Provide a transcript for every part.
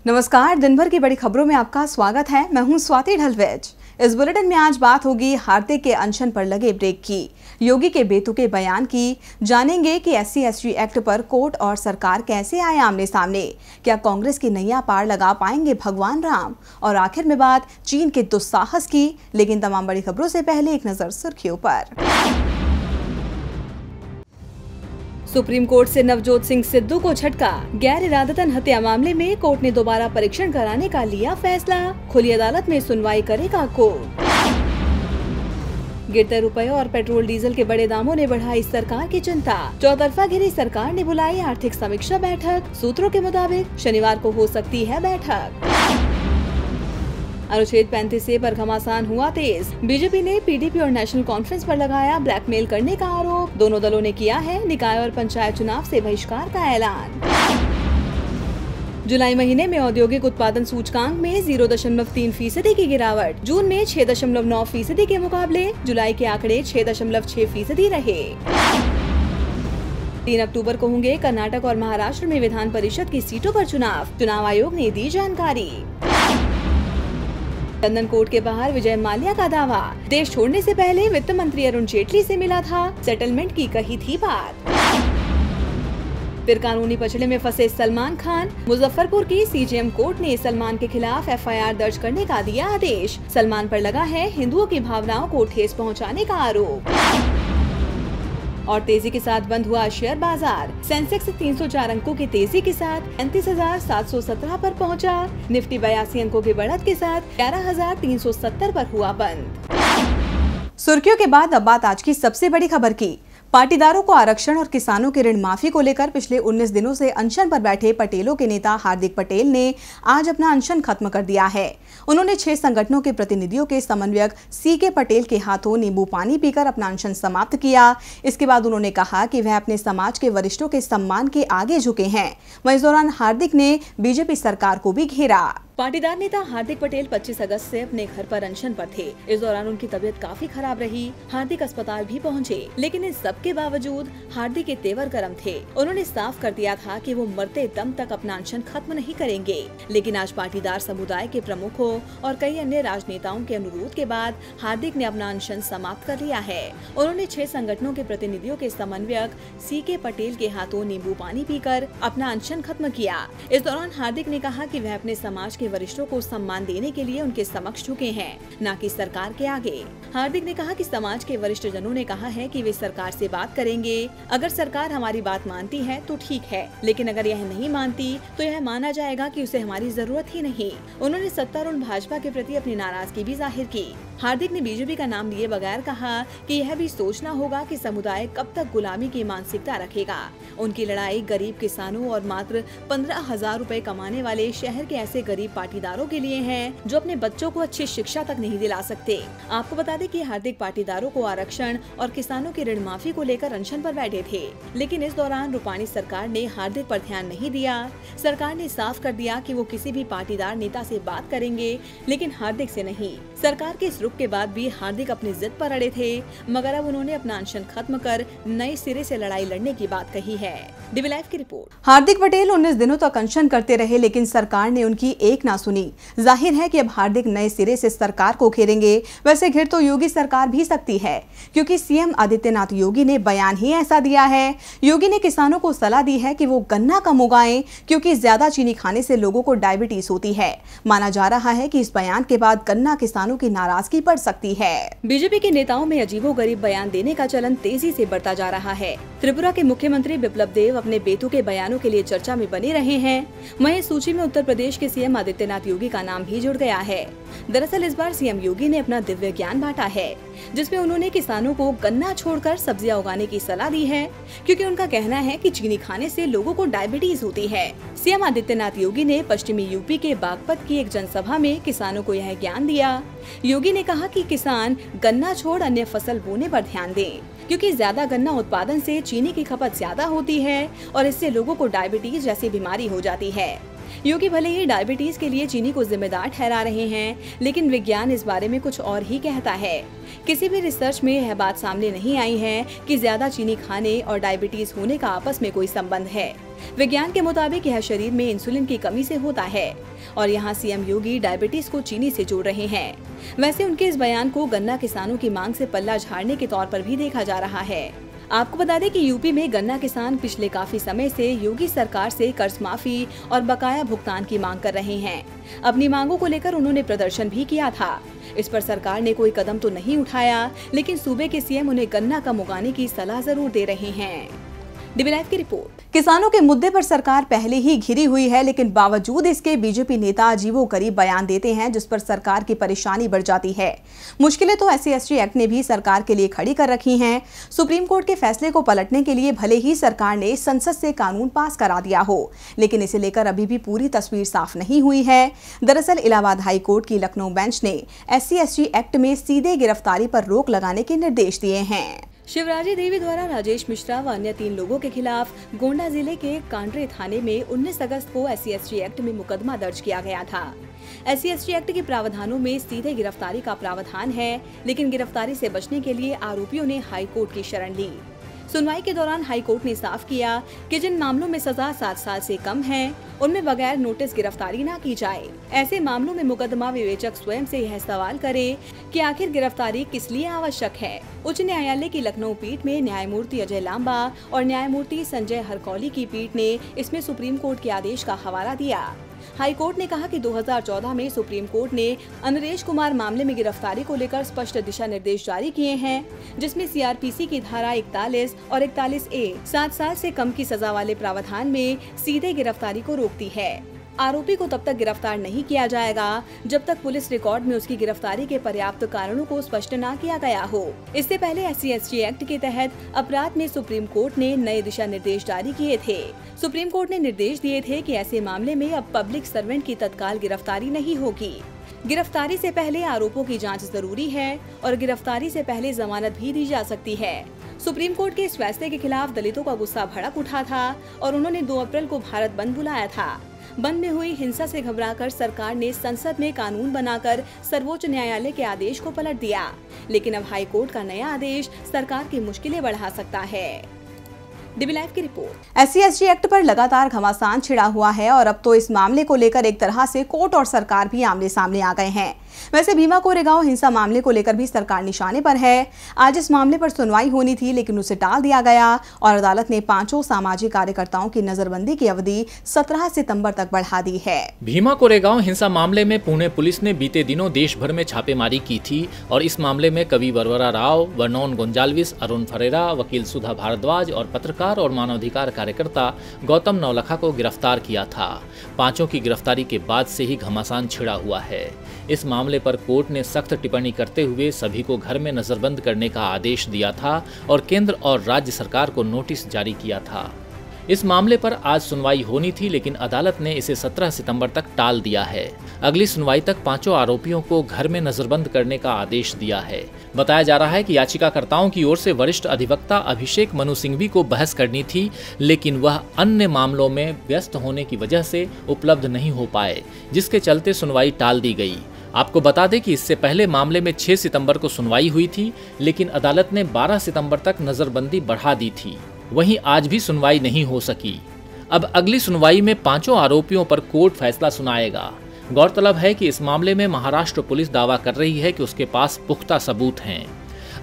नमस्कार, दिन भर की बड़ी खबरों में आपका स्वागत है। मैं हूं स्वाति ढलवेज। इस बुलेटिन में आज बात होगी हार्दिक के अनशन पर लगे ब्रेक की, योगी के बेतुके बयान की, जानेंगे कि SC/ST एक्ट पर कोर्ट और सरकार कैसे आए आमने सामने, क्या कांग्रेस की नैया पार लगा पाएंगे भगवान राम, और आखिर में बात चीन के दुस्साहस की। लेकिन तमाम बड़ी खबरों से पहले एक नजर सुर्खियों पर। सुप्रीम कोर्ट से नवजोत सिंह सिद्धू को झटका। गैर इरादतन हत्या मामले में कोर्ट ने दोबारा परीक्षण कराने का लिया फैसला। खुली अदालत में सुनवाई करेगा कोर्ट। गिरते रुपए और पेट्रोल डीजल के बड़े दामों ने बढ़ाई सरकार की चिंता। चौतरफा घिरी सरकार ने बुलाई आर्थिक समीक्षा बैठक। सूत्रों के मुताबिक शनिवार को हो सकती है बैठक। अनुच्छेद 35A पर घमासान हुआ तेज। बीजेपी ने PDP और नेशनल कॉन्फ्रेंस पर लगाया ब्लैकमेल करने का आरोप। दोनों दलों ने किया है निकाय और पंचायत चुनाव से बहिष्कार का ऐलान। जुलाई महीने में औद्योगिक उत्पादन सूचकांक में 0.3% की गिरावट। जून में 6.9% के मुकाबले जुलाई के आंकड़े 6.6% रहे। 3 अक्टूबर को होंगे कर्नाटक और महाराष्ट्र में विधान परिषद की सीटों पर चुनाव आयोग ने दी जानकारी। लंदन कोर्ट के बाहर विजय माल्या का दावा, देश छोड़ने से पहले वित्त मंत्री अरुण जेटली से मिला था, सेटलमेंट की कही थी बात। फिर कानूनी पचड़े में फंसे सलमान खान। मुजफ्फरपुर की CJM कोर्ट ने सलमान के खिलाफ FIR दर्ज करने का दिया आदेश। सलमान पर लगा है हिंदुओं की भावनाओं को ठेस पहुंचाने का आरोप। और तेजी के साथ बंद हुआ शेयर बाजार। सेंसेक्स 304 अंकों की तेजी के साथ 35,717 पर पहुंचा। निफ्टी 82 अंकों की बढ़त के साथ 11,370 पर हुआ बंद। सुर्खियों के बाद अब बात आज की सबसे बड़ी खबर की। पाटीदारों को आरक्षण और किसानों के ऋण माफी को लेकर पिछले 19 दिनों से अनशन पर बैठे पटेलों के नेता हार्दिक पटेल ने आज अपना अनशन खत्म कर दिया है। उन्होंने 6 संगठनों के प्रतिनिधियों के समन्वयक CK पटेल के हाथों नींबू पानी पीकर अपना अनशन समाप्त किया। इसके बाद उन्होंने कहा कि वह अपने समाज के वरिष्ठों के सम्मान के आगे झुके हैं। वहीं इस दौरान हार्दिक ने बीजेपी सरकार को भी घेरा। पाटीदार नेता हार्दिक पटेल 25 अगस्त से अपने घर पर अनशन पर थे। इस दौरान उनकी तबीयत काफी खराब रही। हार्दिक अस्पताल भी पहुंचे, लेकिन इन सब के बावजूद हार्दिक के तेवर गर्म थे। उन्होंने साफ कर दिया था कि वो मरते दम तक अपना अनशन खत्म नहीं करेंगे। लेकिन आज पाटीदार समुदाय के प्रमुखों और कई अन्य राजनेताओं के अनुरोध के बाद हार्दिक ने अपना अनशन समाप्त कर लिया है। उन्होंने 6 संगठनों के प्रतिनिधियों के समन्वयक CK पटेल के हाथों नींबू पानी पीकर अपना अनशन खत्म किया। इस दौरान हार्दिक ने कहा कि वह अपने समाज वरिष्ठों को सम्मान देने के लिए उनके समक्ष झुके हैं, न कि सरकार के आगे। हार्दिक ने कहा कि समाज के वरिष्ठ जनों ने कहा है कि वे सरकार से बात करेंगे। अगर सरकार हमारी बात मानती है तो ठीक है, लेकिन अगर यह नहीं मानती तो यह माना जाएगा कि उसे हमारी जरूरत ही नहीं। उन्होंने सत्तारूढ़ भाजपा के प्रति अपनी नाराजगी भी जाहिर की। हार्दिक ने बीजेपी का नाम लिए बगैर कहा कि यह भी सोचना होगा कि समुदाय कब तक गुलामी की मानसिकता रखेगा। उनकी लड़ाई गरीब किसानों और मात्र 15,000 रुपए कमाने वाले शहर के ऐसे गरीब पाटीदारों के लिए है जो अपने बच्चों को अच्छी शिक्षा तक नहीं दिला सकते। आपको बता दें कि हार्दिक पाटीदारों को आरक्षण और किसानों की ऋण माफी को लेकर अनशन पर बैठे थे, लेकिन इस दौरान रूपाणी सरकार ने हार्दिक पर ध्यान नहीं दिया। सरकार ने साफ कर दिया कि वो किसी भी पाटीदार नेता से बात करेंगे, लेकिन हार्दिक से नहीं। सरकार के इस रुख के बाद भी हार्दिक अपनी जिद पर अड़े थे, मगर अब उन्होंने अपना अनशन खत्म कर नए सिरे से लड़ाई लड़ने की बात कही है। DV लाइव की रिपोर्ट। हार्दिक पटेल 19 दिनों तक अनशन करते रहे, लेकिन सरकार ने उनकी एक ना सुनी। जाहिर है कि अब हार्दिक नए सिरे से सरकार को घेरेंगे। वैसे घेर तो योगी सरकार भी सकती है, क्योंकि CM आदित्यनाथ योगी ने बयान ही ऐसा दिया है। योगी ने किसानों को सलाह दी है कि वो गन्ना कम उगाएं, क्योंकि ज्यादा चीनी खाने से लोगों को डायबिटीज होती है। माना जा रहा है कि इस बयान के बाद गन्ना किसानों की नाराजगी बढ़ सकती है। बीजेपी के नेताओं में अजीबोगरीब बयान देने का चलन तेजी से बढ़ता जा रहा है। त्रिपुरा के मुख्यमंत्री बिप्लब देब अपने बेतुके बयानों के लिए चर्चा में बने रहे हैं। वहीं सूची में उत्तर प्रदेश के CM आदित्यनाथ योगी का नाम भी जुड़ गया है। दरअसल इस बार CM योगी ने अपना दिव्य ज्ञान बांटा है, जिसमें उन्होंने किसानों को गन्ना छोड़कर सब्जियां उगाने की सलाह दी है, क्योंकि उनका कहना है कि चीनी खाने से लोगों को डायबिटीज होती है। CM आदित्यनाथ योगी ने पश्चिमी यूपी के बागपत की एक जनसभा में किसानों को यह ज्ञान दिया। योगी ने कहा कि किसान गन्ना छोड़ अन्य फसल बोने पर ध्यान दें, क्योंकि ज्यादा गन्ना उत्पादन से चीनी की खपत ज्यादा होती है और इससे लोगों को डायबिटीज जैसी बीमारी हो जाती है। योगी भले ही डायबिटीज के लिए चीनी को जिम्मेदार ठहरा रहे हैं, लेकिन विज्ञान इस बारे में कुछ और ही कहता है। किसी भी रिसर्च में यह बात सामने नहीं आई है कि ज्यादा चीनी खाने और डायबिटीज होने का आपस में कोई संबंध है। विज्ञान के मुताबिक यह शरीर में इंसुलिन की कमी से होता है और यहाँ सीएम योगी डायबिटीज को चीनी से जोड़ रहे हैं। वैसे उनके इस बयान को गन्ना किसानों की मांग से पल्ला झाड़ने के तौर पर भी देखा जा रहा है। आपको बता दें कि यूपी में गन्ना किसान पिछले काफी समय से योगी सरकार से कर्ज माफी और बकाया भुगतान की मांग कर रहे हैं। अपनी मांगों को लेकर उन्होंने प्रदर्शन भी किया था। इस पर सरकार ने कोई कदम तो नहीं उठाया, लेकिन सूबे के सीएम उन्हें गन्ना कम उगाने की सलाह जरूर दे रहे हैं। डीबी लाइव की रिपोर्ट। किसानों के मुद्दे पर सरकार पहले ही घिरी हुई है, लेकिन बावजूद इसके बीजेपी नेता अजीबोगरीब बयान देते हैं, जिस पर सरकार की परेशानी बढ़ जाती है। मुश्किलें तो SC/ST एक्ट ने भी सरकार के लिए खड़ी कर रखी हैं। सुप्रीम कोर्ट के फैसले को पलटने के लिए भले ही सरकार ने संसद से कानून पास करा दिया हो, लेकिन इसे लेकर अभी भी पूरी तस्वीर साफ नहीं हुई है। दरअसल इलाहाबाद हाई कोर्ट की लखनऊ बेंच ने SC/ST एक्ट में सीधे गिरफ्तारी पर रोक लगाने के निर्देश दिए हैं। शिवराजी देवी द्वारा राजेश मिश्रा व अन्य 3 लोगों के खिलाफ गोंडा जिले के कांड्रे थाने में 19 अगस्त को SC/ST एक्ट में मुकदमा दर्ज किया गया था। SC/ST एक्ट के प्रावधानों में सीधे गिरफ्तारी का प्रावधान है, लेकिन गिरफ्तारी से बचने के लिए आरोपियों ने हाई कोर्ट की शरण ली। सुनवाई के दौरान हाई कोर्ट ने साफ किया कि जिन मामलों में सजा 7 साल से कम है, उनमें बगैर नोटिस गिरफ्तारी न की जाए। ऐसे मामलों में मुकदमा विवेचक स्वयं से यह सवाल करे कि आखिर गिरफ्तारी किस लिए आवश्यक है। उच्च न्यायालय की लखनऊ पीठ में न्यायमूर्ति अजय लांबा और न्यायमूर्ति संजय हरकौली की पीठ ने इसमें सुप्रीम कोर्ट के आदेश का हवाला दिया। हाई कोर्ट ने कहा कि 2014 में सुप्रीम कोर्ट ने अनरेश कुमार मामले में गिरफ्तारी को लेकर स्पष्ट दिशा निर्देश जारी किए हैं, जिसमें CRPC की धारा 41 और 41A 7 साल से कम की सजा वाले प्रावधान में सीधे गिरफ्तारी को रोकती है। आरोपी को तब तक गिरफ्तार नहीं किया जाएगा जब तक पुलिस रिकॉर्ड में उसकी गिरफ्तारी के पर्याप्त कारणों को स्पष्ट न किया गया हो। इससे पहले SC/ST एक्ट के तहत अपराध में सुप्रीम कोर्ट ने नए दिशा निर्देश जारी किए थे। सुप्रीम कोर्ट ने निर्देश दिए थे कि ऐसे मामले में अब पब्लिक सर्वेंट की तत्काल गिरफ्तारी नहीं होगी। गिरफ्तारी से पहले आरोपों की जांच जरूरी है और गिरफ्तारी से पहले जमानत भी दी जा सकती है। सुप्रीम कोर्ट के इस फैसले के खिलाफ दलितों का गुस्सा भड़क उठा था और उन्होंने 2 अप्रैल को भारत बंद बुलाया था। बंद में हुई हिंसा से घबराकर सरकार ने संसद में कानून बनाकर सर्वोच्च न्यायालय के आदेश को पलट दिया, लेकिन अब हाई कोर्ट का नया आदेश सरकार की मुश्किलें बढ़ा सकता है। डीबी लाइव की रिपोर्ट। SC/ST एक्ट पर लगातार घमासान छिड़ा हुआ है और अब तो इस मामले को लेकर एक तरह से कोर्ट और सरकार भी आमने सामने आ गए हैं। वैसे भीमा कोरेगांव हिंसा मामले को लेकर भी सरकार निशाने पर है। आज इस मामले पर सुनवाई होनी थी, लेकिन उसे टाल दिया गया और अदालत ने 5 सामाजिक कार्यकर्ताओं की नजरबंदी की अवधि 17 सितंबर तक बढ़ा दी है। भीमा कोरेगांव हिंसा मामले में पुणे पुलिस ने बीते दिनों देश भर में छापेमारी की थी और इस मामले में कवि Varavara Rao, Vernon Gonsalves, Arun Ferreira, वकील सुधा भारद्वाज और पत्रकार और मानवाधिकार कार्यकर्ता गौतम नवलखा को गिरफ्तार किया था। 5 की गिरफ्तारी के बाद से ही घमासान छिड़ा हुआ है। इस मामले पर कोर्ट ने सख्त टिप्पणी करते हुए सभी को घर में नजरबंद करने का आदेश दिया था और केंद्र और राज्य सरकार को नोटिस जारी किया था। इस मामले पर आज सुनवाई होनी थी, लेकिन अदालत ने इसे 17 सितंबर तक टाल दिया है। अगली सुनवाई तक 5 आरोपियों को घर में नजरबंद करने का आदेश दिया है। बताया जा रहा है कि याचिकाकर्ताओं की ओर से वरिष्ठ अधिवक्ता अभिषेक मनु सिंघवी को बहस करनी थी, लेकिन वह अन्य मामलों में व्यस्त होने की वजह से उपलब्ध नहीं हो पाए, जिसके चलते सुनवाई टाल दी गई। आपको बता दें कि इससे पहले मामले में 6 सितंबर को सुनवाई हुई थी, लेकिन अदालत ने 12 सितंबर तक नजरबंदी बढ़ा दी थी। वहीं आज भी सुनवाई नहीं हो सकी। अब अगली सुनवाई में 5 आरोपियों पर कोर्ट फैसला सुनाएगा। गौरतलब है कि इस मामले में महाराष्ट्र पुलिस दावा कर रही है कि उसके पास पुख्ता सबूत हैं।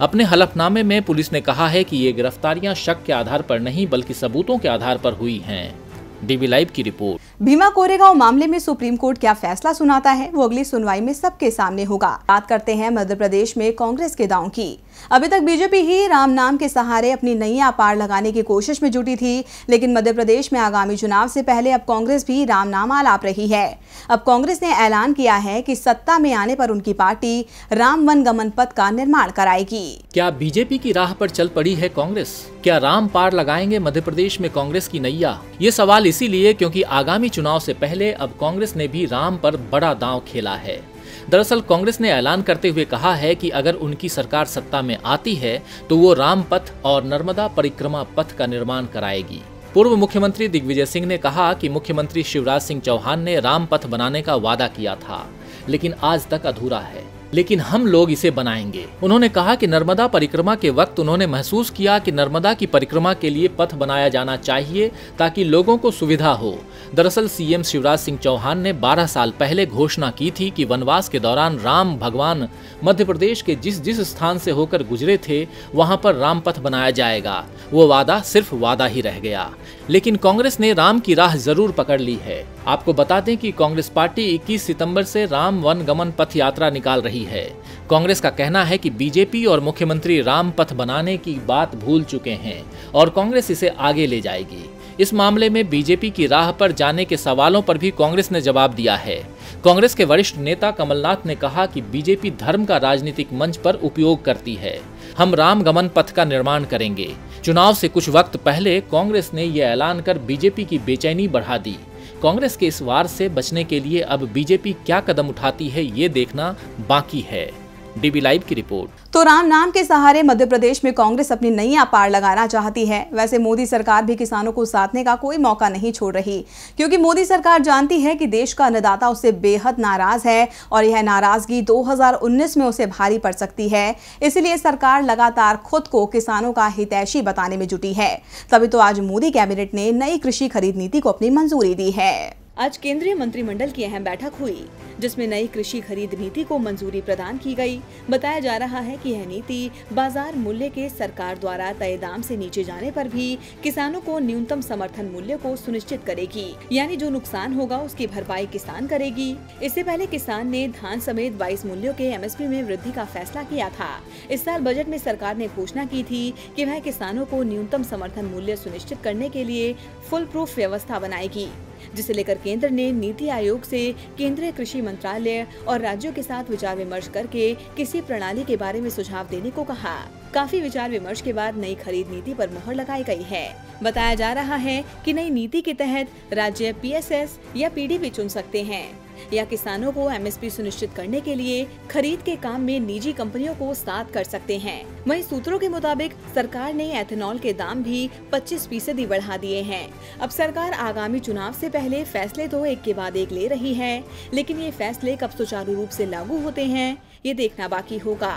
अपने हलफनामे में पुलिस ने कहा है कि ये गिरफ्तारियां शक के आधार पर नहीं बल्कि सबूतों के आधार पर हुई हैं। डीबी लाइव की रिपोर्ट। भीमा कोरेगांव मामले में सुप्रीम कोर्ट क्या फैसला सुनाता है, वो अगली सुनवाई में सबके सामने होगा। बात करते हैं मध्य प्रदेश में कांग्रेस के दांव की। अभी तक बीजेपी ही राम नाम के सहारे अपनी नैया पार लगाने की कोशिश में जुटी थी, लेकिन मध्य प्रदेश में आगामी चुनाव से पहले अब कांग्रेस भी राम नाम आलाप रही है। अब कांग्रेस ने ऐलान किया है कि सत्ता में आने पर उनकी पार्टी राम वन गमन पथ का निर्माण कराएगी। क्या बीजेपी की राह पर चल पड़ी है कांग्रेस? क्या राम पार लगाएंगे मध्य प्रदेश में कांग्रेस की नैया? ये सवाल इसीलिए क्योंकि आगामी चुनाव से पहले अब कांग्रेस ने भी राम पर बड़ा दांव खेला है। दरअसल कांग्रेस ने ऐलान करते हुए कहा है कि अगर उनकी सरकार सत्ता में आती है तो वो राम पथ और नर्मदा परिक्रमा पथ का निर्माण कराएगी। पूर्व मुख्यमंत्री दिग्विजय सिंह ने कहा कि मुख्यमंत्री शिवराज सिंह चौहान ने राम पथ बनाने का वादा किया था, लेकिन आज तक अधूरा है, लेकिन हम लोग इसे बनाएंगे। उन्होंने कहा कि नर्मदा परिक्रमा के वक्त उन्होंने महसूस किया कि नर्मदा की परिक्रमा के लिए पथ बनाया जाना चाहिए ताकि लोगों को सुविधा हो। दरअसल सीएम शिवराज सिंह चौहान ने 12 साल पहले घोषणा की थी कि वनवास के दौरान राम भगवान मध्य प्रदेश के जिस जिस स्थान से होकर गुजरे थे वहां पर राम पथ बनाया जाएगा। वो वादा सिर्फ वादा ही रह गया, लेकिन कांग्रेस ने राम की राह जरूर पकड़ ली है। आपको बता दें कि कांग्रेस पार्टी 21 सितंबर से राम वन गमन पथ यात्रा निकाल रही है। कांग्रेस का कहना है कि बीजेपी और मुख्यमंत्री राम पथ बनाने की बात भूल चुके हैं और कांग्रेस इसे आगे ले जाएगी। इस मामले में बीजेपी की राह पर जाने के सवालों पर भी कांग्रेस ने जवाब दिया है। कांग्रेस के वरिष्ठ नेता कमलनाथ ने कहा कि बीजेपी धर्म का राजनीतिक मंच पर उपयोग करती है। हम राम गमन पथ का निर्माण करेंगे। चुनाव से कुछ वक्त पहले कांग्रेस ने यह ऐलान कर बीजेपी की बेचैनी बढ़ा दी। कांग्रेस के इस वार से बचने के लिए अब बीजेपी क्या कदम उठाती है, ये देखना बाकी है। डीबी लाइव की रिपोर्ट। तो राम नाम के सहारे मध्य प्रदेश में कांग्रेस अपनी नैया पार लगाना चाहती है। वैसे मोदी सरकार भी किसानों को साधने का कोई मौका नहीं छोड़ रही, क्योंकि मोदी सरकार जानती है कि देश का अन्नदाता उससे बेहद नाराज है और यह नाराजगी 2019 में उसे भारी पड़ सकती है। इसलिए सरकार लगातार खुद को किसानों का हितैषी बताने में जुटी है। तभी तो आज मोदी कैबिनेट ने नई कृषि खरीद नीति को अपनी मंजूरी दी है। आज केंद्रीय मंत्रिमंडल की अहम बैठक हुई, जिसमें नई कृषि खरीद नीति को मंजूरी प्रदान की गई। बताया जा रहा है कि यह नीति बाजार मूल्य के सरकार द्वारा तय दाम से नीचे जाने पर भी किसानों को न्यूनतम समर्थन मूल्य को सुनिश्चित करेगी, यानी जो नुकसान होगा उसकी भरपाई किसान करेगी। इससे पहले किसान ने धान समेत 22 मूल्यों के एमएसपी में वृद्धि का फैसला किया था। इस साल बजट में सरकार ने घोषणा की थी कि वह किसानों को न्यूनतम समर्थन मूल्य सुनिश्चित करने के लिए फुल प्रूफ व्यवस्था बनाएगी, जिसे लेकर केंद्र ने नीति आयोग से केंद्रीय कृषि मंत्रालय और राज्यों के साथ विचार विमर्श करके किसी प्रणाली के बारे में सुझाव देने को कहा। काफी विचार विमर्श के बाद नई खरीद नीति पर मोहर लगाई गई है। बताया जा रहा है कि नई नीति के तहत राज्य पीएसएस या पीडीपी चुन सकते हैं या किसानों को एमएसपी सुनिश्चित करने के लिए खरीद के काम में निजी कंपनियों को साथ कर सकते हैं। वहीं सूत्रों के मुताबिक सरकार ने एथेनॉल के दाम भी 25% बढ़ा दिए हैं। अब सरकार आगामी चुनाव से पहले फैसले तो एक के बाद एक ले रही है, लेकिन ये फैसले कब सुचारू रूप से लागू होते हैं, ये देखना बाकी होगा।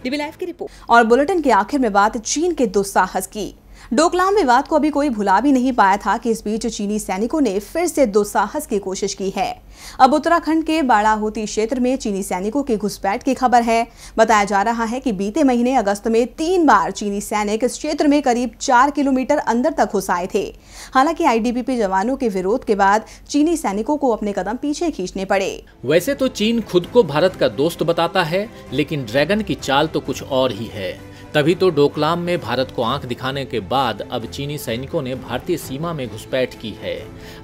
डीबी लाइव की रिपोर्ट। और बुलेटिन के आखिर में बात चीन के दुस्साहस की। डोकलाम विवाद को अभी कोई भुला भी नहीं पाया था कि इस बीच चीनी सैनिकों ने फिर से दुस्साहस की कोशिश की है। अब उत्तराखंड के बाड़ाहोती क्षेत्र में चीनी सैनिकों की घुसपैठ की खबर है। बताया जा रहा है कि बीते महीने अगस्त में 3 बार चीनी सैनिक इस क्षेत्र में करीब 4 किलोमीटर अंदर तक घुस आए थे। हालांकि आईटीबीपी जवानों के विरोध के बाद चीनी सैनिकों को अपने कदम पीछे खींचने पड़े। वैसे तो चीन खुद को भारत का दोस्त बताता है, लेकिन ड्रैगन की चाल तो कुछ और ही है। तभी तो डोकलाम में भारत को आंख दिखाने के बाद अब चीनी सैनिकों ने भारतीय सीमा में घुसपैठ की है।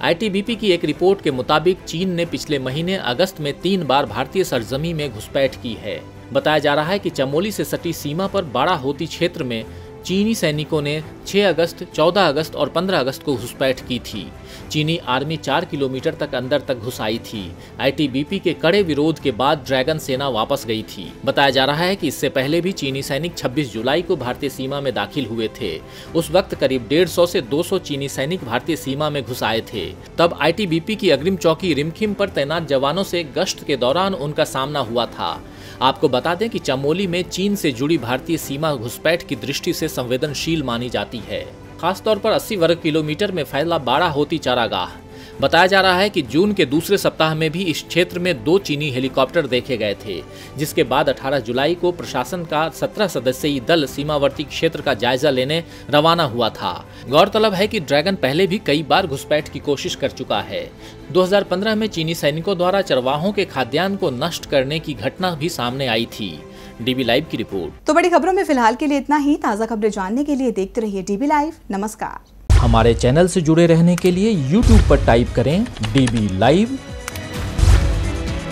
आईटीबीपी की एक रिपोर्ट के मुताबिक चीन ने पिछले महीने अगस्त में 3 बार भारतीय सरजमी में घुसपैठ की है। बताया जा रहा है कि चमोली से सटी सीमा पर बाड़ाहोती क्षेत्र में चीनी सैनिकों ने 6 अगस्त, 14 अगस्त और 15 अगस्त को घुसपैठ की थी। चीनी आर्मी 4 किलोमीटर तक अंदर तक घुस आई थी। आईटीबीपी के कड़े विरोध के बाद ड्रैगन सेना वापस गई थी। बताया जा रहा है कि इससे पहले भी चीनी सैनिक 26 जुलाई को भारतीय सीमा में दाखिल हुए थे। उस वक्त करीब 150 से 200 चीनी सैनिक भारतीय सीमा में घुस आए थे। तब आईटीबीपी की अग्रिम चौकी रिमखिम पर तैनात जवानों से गश्त के दौरान उनका सामना हुआ था। आपको बता दें कि चमोली में चीन से जुड़ी भारतीय सीमा घुसपैठ की दृष्टि से संवेदनशील मानी जाती है, खासतौर पर 80 वर्ग किलोमीटर में फैला बाड़ाहोती चारागाह। बताया जा रहा है कि जून के दूसरे सप्ताह में भी इस क्षेत्र में 2 चीनी हेलीकॉप्टर देखे गए थे, जिसके बाद 18 जुलाई को प्रशासन का 17 सदस्यीय दल सीमावर्ती क्षेत्र का जायजा लेने रवाना हुआ था। गौरतलब है कि ड्रैगन पहले भी कई बार घुसपैठ की कोशिश कर चुका है। 2015 में चीनी सैनिकों द्वारा चरवाहों के खाद्यान्न को नष्ट करने की घटना भी सामने आई थी। डीबी लाइव की रिपोर्ट। तो बड़ी खबरों में फिलहाल के लिए इतना ही। ताज़ा खबरें जानने के लिए देखते रहिए डीबी लाइव। नमस्कार। हमारे चैनल से जुड़े रहने के लिए YouTube पर टाइप करें डीबी लाइव,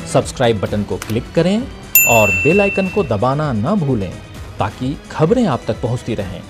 सब्सक्राइब बटन को क्लिक करें और बेल आइकन को दबाना न भूलें ताकि खबरें आप तक पहुंचती रहें।